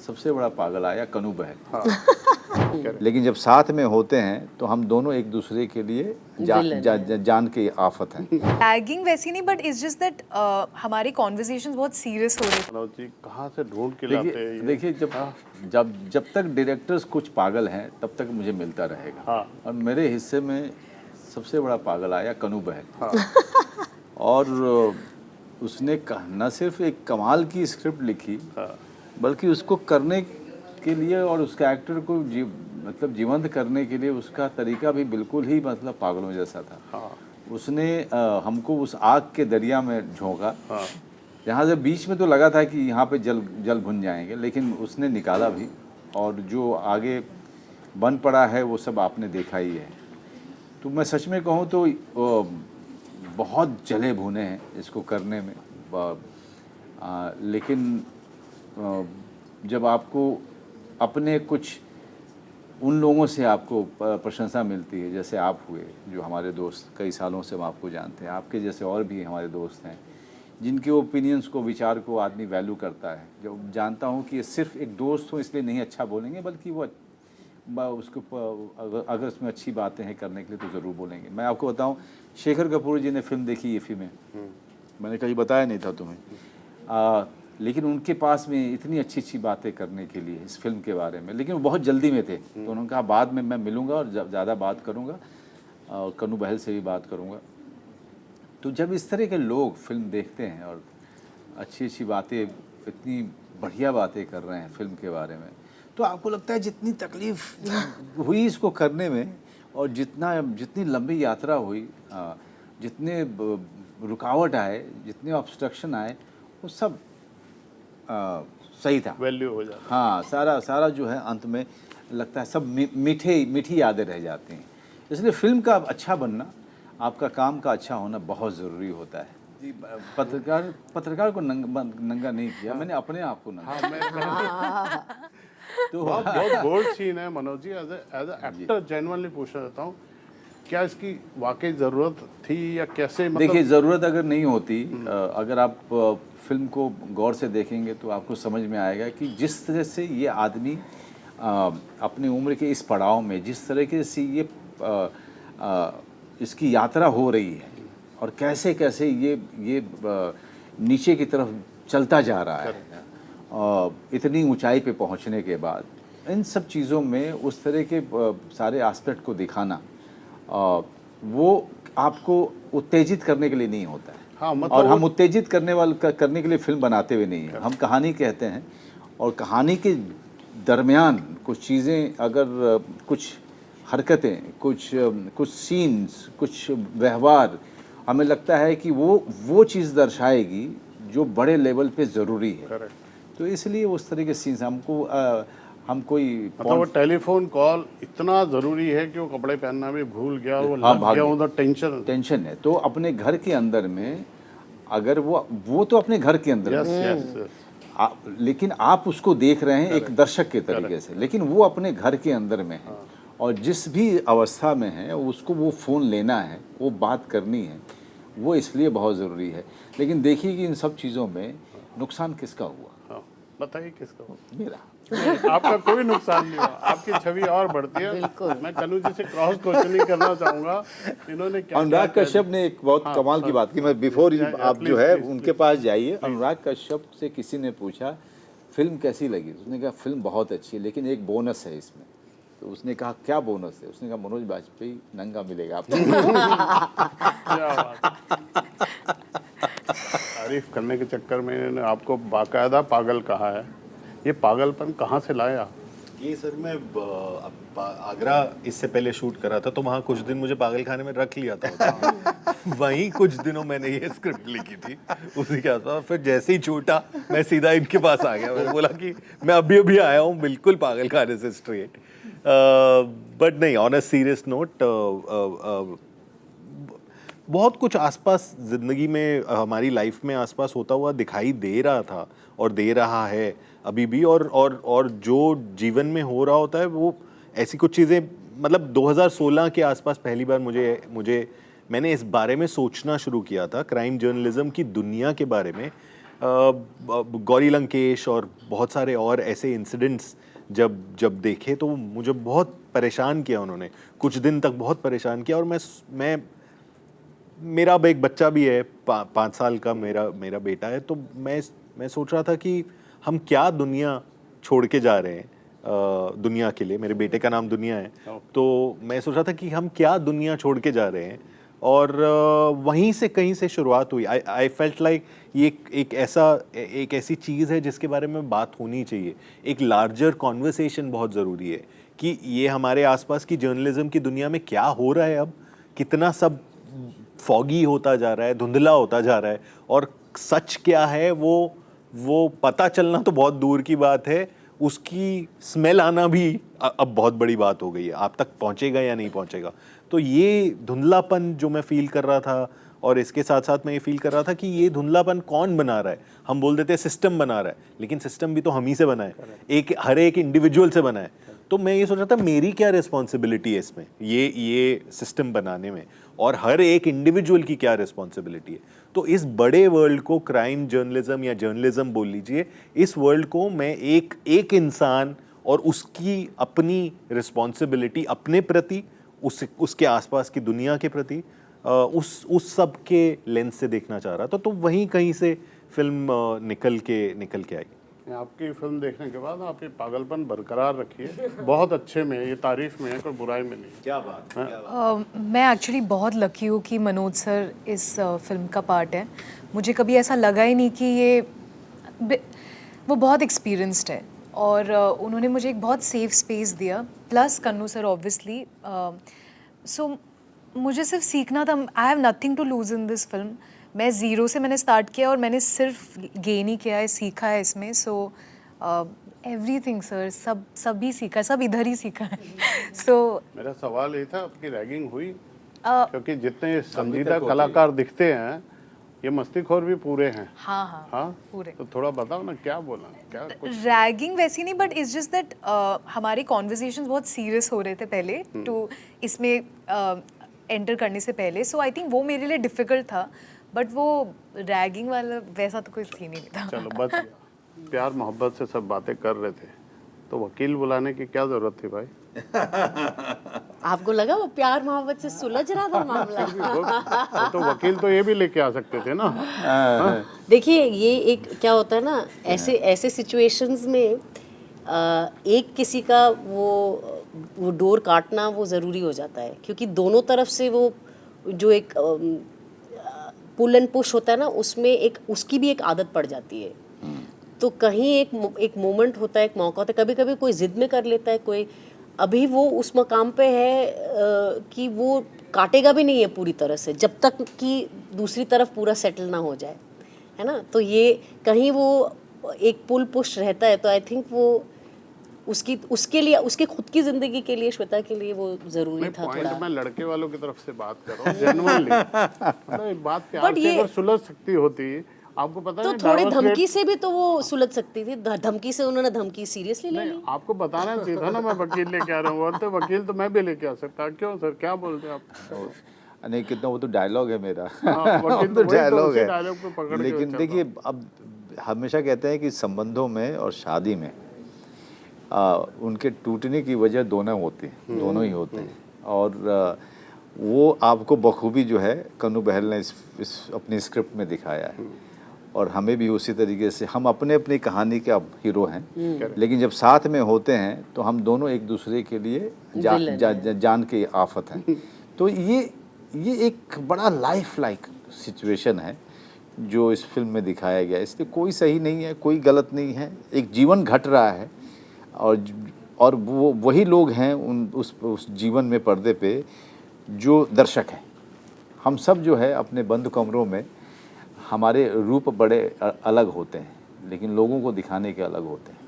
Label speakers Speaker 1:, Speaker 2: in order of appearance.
Speaker 1: सबसे बड़ा पागल आया कनू बहल।
Speaker 2: हाँ।
Speaker 1: लेकिन जब साथ में होते हैं तो हम दोनों एक दूसरे के लिए जान के आफत हैं।
Speaker 3: टैगिंग वैसी नहीं, बट इट्स जस्ट दैट हमारी कॉन्वर्सेशंस बहुत सीरियस हो रही हैं।
Speaker 2: मनोज जी कहाँ से ढूंढ के लाते हैं ये?
Speaker 1: देखिए जब तक डायरेक्टर्स कुछ पागल हैं तब तक मुझे मिलता रहेगा।
Speaker 2: हाँ।
Speaker 1: और मेरे हिस्से में सबसे बड़ा पागल आया कनू बहल।
Speaker 2: हाँ।
Speaker 1: और उसने न सिर्फ एक कमाल की स्क्रिप्ट लिखी,
Speaker 2: हाँ।
Speaker 1: बल्कि उसको करने के लिए और उसके एक्टर को मतलब जीवंत करने के लिए उसका तरीका भी बिल्कुल ही मतलब पागलों जैसा था।
Speaker 2: हाँ।
Speaker 1: उसने हमको उस आग के दरिया में झोंका।
Speaker 2: हाँ।
Speaker 1: जहाँ से बीच में तो लगा था कि यहाँ पे जल भुन जाएंगे, लेकिन उसने निकाला भी, और जो आगे बन पड़ा है वो सब आपने देखा ही है। तो मैं सच में कहूँ तो बहुत जले भुने हैं इसको करने में, लेकिन जब आपको अपने कुछ उन लोगों से आपको प्रशंसा मिलती है, जैसे आप हुए, जो हमारे दोस्त, कई सालों से हम आपको जानते हैं, आपके जैसे और भी हमारे दोस्त हैं जिनके ओपिनियंस को, विचार को आदमी वैल्यू करता है। जब जानता हूँ कि ये सिर्फ एक दोस्त हो इसलिए नहीं अच्छा बोलेंगे, बल्कि वो उसको अगर उसमें अच्छी बातें हैं करने के लिए तो ज़रूर बोलेंगे। मैं आपको बताऊँ, शेखर कपूर जी ने फिल्म देखी, ये फिल्में मैंने कहीं बताया नहीं था तुम्हें, लेकिन उनके पास में इतनी अच्छी अच्छी बातें करने के लिए इस फिल्म के बारे में, लेकिन वो बहुत जल्दी में थे। तो उन्होंने कहा बाद में मैं मिलूँगा और ज़्यादा बात करूँगा और कनू बहल से भी बात करूँगा। तो जब इस तरह के लोग फिल्म देखते हैं और अच्छी अच्छी बातें, इतनी बढ़िया बातें कर रहे हैं फिल्म के बारे में, तो आपको लगता है जितनी तकलीफ़ हुई इसको करने में, और जितनी लंबी यात्रा हुई, जितने रुकावट आए, जितने ऑब्स्ट्रक्शन आए, वो सब सही था,
Speaker 2: वैल्यू हो जाता है।
Speaker 1: हाँ, सारा जो है अंत में लगता है सब मीठी यादें रह जाती हैं। इसलिए फिल्म का अच्छा बनना, आपका काम का अच्छा होना बहुत ज़रूरी होता है। जी, पत्रकार को नंगा नहीं किया मैंने, अपने आप को नंगा।
Speaker 2: तो बहुत बोल्ड सीन है Manoj ji. As actor genuinely पूछना चाहता हूँ, क्या इसकी वाकई ज़रूरत थी या कैसे? मतलब
Speaker 1: देखिए, ज़रूरत अगर नहीं होती, अगर आप फिल्म को गौर से देखेंगे तो आपको समझ में आएगा कि जिस तरह से ये आदमी अपनी उम्र के इस पड़ाव में, जिस तरीके से ये इसकी यात्रा हो रही है और कैसे कैसे ये नीचे की तरफ चलता जा रहा है, इतनी ऊंचाई पे पहुंचने के बाद, इन सब चीज़ों में उस तरह के सारे एस्पेक्ट को दिखाना, वो आपको उत्तेजित करने के लिए नहीं होता है।
Speaker 2: हाँ, मतलब
Speaker 1: और हम उत्तेजित करने के लिए फिल्म बनाते हुए नहीं हैं, हम कहानी कहते हैं। और कहानी के दरमियान कुछ चीज़ें, अगर कुछ हरकतें, कुछ सीन्स, कुछ व्यवहार हमें लगता है कि वो चीज़ दर्शाएगी जो बड़े लेवल पे ज़रूरी है।
Speaker 2: करेक्ट।
Speaker 1: तो इसलिए उस तरह के सीन्स हमको हम कोई
Speaker 2: मतलब वो टेलीफोन कॉल इतना ज़रूरी है कि वो कपड़े पहनना भी भूल गया, वो
Speaker 1: हाँ,
Speaker 2: लग गया, उधर टेंशन
Speaker 1: है। तो अपने घर के अंदर में, अगर वो तो अपने घर के अंदर लेकिन आप उसको देख रहे हैं एक दर्शक के तरीके से, लेकिन वो अपने घर के अंदर में है। और जिस भी अवस्था में है उसको वो फ़ोन लेना है, वो बात करनी है, वो इसलिए बहुत ज़रूरी है। लेकिन देखिए कि इन सब चीज़ों में नुकसान किसका हुआ?
Speaker 2: हाँ, बताइए किसका हुआ?
Speaker 1: मेरा।
Speaker 2: आपका कोई नुकसान नहीं हुआ, आपकी छवि और बढ़ती है। मैं कनू जी से क्रॉस क्वेश्चनिंग करना चाहूँगा, इन्होंने क्या
Speaker 1: अनुराग कश्यप ने एक बहुत कमाल की बात की। मैं बिफोर आप जो है उनके पास जाइए। अनुराग कश्यप से किसी ने पूछा फिल्म कैसी लगी, उसने कहा फिल्म बहुत अच्छी है, लेकिन एक बोनस है इसमें। तो उसने कहा क्या बोनस है? उसने कहा मनोज बाजपेयी नंगा मिलेगा आपको।
Speaker 2: क्या बात। तारीफ करने के चक्कर में इन्होंने आपको बाकायदा पागल कहा है। ये पागलपन कहाँ से लाया?
Speaker 4: ये सर, मैं आगरा इससे पहले शूट करा था, तो वहाँ कुछ दिन मुझे पागल खाने में रख लिया था। वहीं कुछ दिनों मैंने ये स्क्रिप्ट लिखी थी उसी के आसपास। फिर जैसे ही छूटा मैं सीधा इनके पास आ गया। मैंने बोला कि मैं अभी आया हूँ बिल्कुल पागल खाने से स्ट्रेट। बट नहीं, ऑन अ सीरियस नोट, बहुत कुछ आसपास ज़िंदगी में, हमारी लाइफ में आसपास होता हुआ दिखाई दे रहा था और दे रहा है अभी भी। और जो जीवन में हो रहा होता है वो ऐसी कुछ चीज़ें, मतलब 2016 के आसपास पहली बार मैंने इस बारे में सोचना शुरू किया था, क्राइम जर्नलिज्म की दुनिया के बारे में। गौरी लंकेश और बहुत सारे और ऐसे इंसिडेंट्स जब देखे तो मुझे बहुत परेशान किया उन्होंने, कुछ दिन तक बहुत परेशान किया। और मैं मेरा अब एक बच्चा भी है, 5 साल का मेरा बेटा है, तो मैं सोच रहा था कि हम क्या दुनिया छोड़ के जा रहे हैं दुनिया के लिए। मेरे बेटे का नाम दुनिया है, तो मैं सोच रहा था कि हम क्या दुनिया छोड़ के जा रहे हैं। और वहीं से कहीं से शुरुआत हुई। आई फेल्ट लाइक ये एक ऐसी चीज़ है जिसके बारे में बात होनी चाहिए। एक लार्जर कॉन्वर्सेशन बहुत ज़रूरी है कि ये हमारे आसपास की जर्नलिज्म की दुनिया में क्या हो रहा है, अब कितना सब फॉगी होता जा रहा है, धुंधला होता जा रहा है, और सच क्या है वो पता चलना तो बहुत दूर की बात है, उसकी स्मेल आना भी अब बहुत बड़ी बात हो गई है। आप तक पहुंचेगा या नहीं पहुंचेगा। तो ये धुंधलापन जो मैं फील कर रहा था, और इसके साथ साथ मैं ये फील कर रहा था कि ये धुंधलापन कौन बना रहा है। हम बोल देते हैं सिस्टम बना रहा है, लेकिन सिस्टम भी तो हम ही से बना है, हर एक इंडिविजुअल से बना है। तो मैं ये सोच रहा था मेरी क्या रिस्पॉन्सिबिलिटी है इसमें, ये सिस्टम बनाने में, और हर एक इंडिविजुअल की क्या रिस्पॉन्सिबिलिटी है। तो इस बड़े वर्ल्ड को, क्राइम जर्नलिज्म या जर्नलिज्म बोल लीजिए, इस वर्ल्ड को मैं एक इंसान और उसकी अपनी रिस्पॉन्सिबिलिटी अपने प्रति, उसके आसपास की दुनिया के प्रति, उस सब के लेंस से देखना चाह रहा था। तो वहीं कहीं से फिल्म निकल के आई।
Speaker 2: आपकी फिल्म देखने के बाद आप ये पागलपन बरकरार रखिए, बहुत अच्छे में, ये तारीफ में है, कोई बुराई में नहीं।
Speaker 4: क्या बात।
Speaker 3: मैं एक्चुअली बहुत लकी हूँ कि मनोज सर इस फिल्म का पार्ट है। मुझे कभी ऐसा लगा ही नहीं कि वो बहुत एक्सपीरियंस्ड है, और उन्होंने मुझे एक बहुत सेफ स्पेस दिया, plus Kannu sir obviously. So मुझे सिर्फ सीखना था। I have nothing to lose in this film. मैं ज़ीरो से मैंने स्टार्ट किया और मैंने सिर्फ गेन ही किया है, सीखा है इसमें। सो एवरीथिंग सर, सब ही सीखा है, सब इधर ही सीखा है। सो
Speaker 2: मेरा सवाल ये था, आपकी रैगिंग हुई? क्योंकि जितने संजीदा कलाकार दिखते हैं, ये मस्तीखोर भी पूरे हैं।
Speaker 3: हाँ पूरे।
Speaker 2: तो थोड़ा बताओ ना, क्या बोला, क्या कुछ?
Speaker 3: रैगिंग वैसी नहीं, बट इट्स जस्ट दैट हमारे कॉन्वर्सेशंस बहुत सीरियस हो रहे थे पहले टू इसमें एंटर करने से पहले। सो आई थिंक वो मेरे लिए डिफिकल्ट था, बट वो रैगिंग वाला वैसा तो कोई सीन ही नहीं था।
Speaker 2: चलो बच गया। प्यार मोहब्बत से सब बातें कर रहे थे, तो वकील बुलाने की क्या जरूरत थी भाई?
Speaker 5: आपको लगा वो प्यार मोहब्बत से सुलझ रहा था मामला?
Speaker 2: तो वकील तो ये भी लेके आ सकते थे ना।
Speaker 5: देखिए, ये एक क्या होता है ना, ऐसे सिचुएशंस में एक किसी का वो डोर काटना वो ज़रूरी हो जाता है, क्योंकि दोनों तरफ से वो जो एक पुल एंड पुश होता है ना, उसमें उसकी भी एक आदत पड़ जाती है। तो कहीं एक मोमेंट होता है, एक मौका होता है, कभी कभी कोई जिद में कर लेता है, कोई अभी वो उस मकाम पे है कि वो काटेगा भी नहीं है पूरी तरह से, जब तक कि दूसरी तरफ पूरा सेटल ना हो जाए, है ना। तो ये कहीं वो एक पुल पुश रहता है। तो आई थिंक वो उसके लिए, उसके खुद की जिंदगी के लिए, श्वेता के लिए वो जरूरी था थोड़ा।
Speaker 2: मैं लड़के वालों की तरफ से बात कर रहा हूँ, जेन्युइनली। बात प्यार से अगर सुलझ सकती होती, आपको पता है,
Speaker 5: तो थोड़ी धमकी से भी तो वो सुलझ सकती थी। धमकी से उन्होंने धमकी सीरियसली ले ली।
Speaker 2: आपको बताना चाहिए था ना, मैं वकील लेके आ रहा हूँ, और तो वकील तो मैं भी लेके आ सकता। क्यों सर, क्या बोलते हैं आप?
Speaker 1: नहीं, कितना वो तो डायलॉग है मेरा।
Speaker 2: वकील
Speaker 1: तो डायलॉग है,
Speaker 2: डायलॉग पे पकड़ के
Speaker 1: लेकिन देखिए, अब हमेशा कहते हैं कि संबंधों में और शादी में उनके टूटने की वजह दोनों होती हैं, दोनों ही होते हैं। और वो आपको बखूबी जो है कन्नू बहल ने इस अपनी स्क्रिप्ट में दिखाया है, और हमें भी उसी तरीके से, हम अपनी कहानी के अब हीरो हैं, लेकिन जब साथ में होते हैं तो हम दोनों एक दूसरे के लिए जान के आफत हैं। तो ये एक बड़ा लाइफ लाइक सिचुएशन है जो इस फिल्म में दिखाया गया। इसलिए कोई सही नहीं है, कोई गलत नहीं है, एक जीवन घट रहा है, और वो वही लोग हैं उस जीवन में पर्दे पे जो दर्शक हैं। हम सब जो है अपने बंद कमरों में, हमारे रूप बड़े अलग होते हैं, लेकिन लोगों को दिखाने के अलग होते हैं।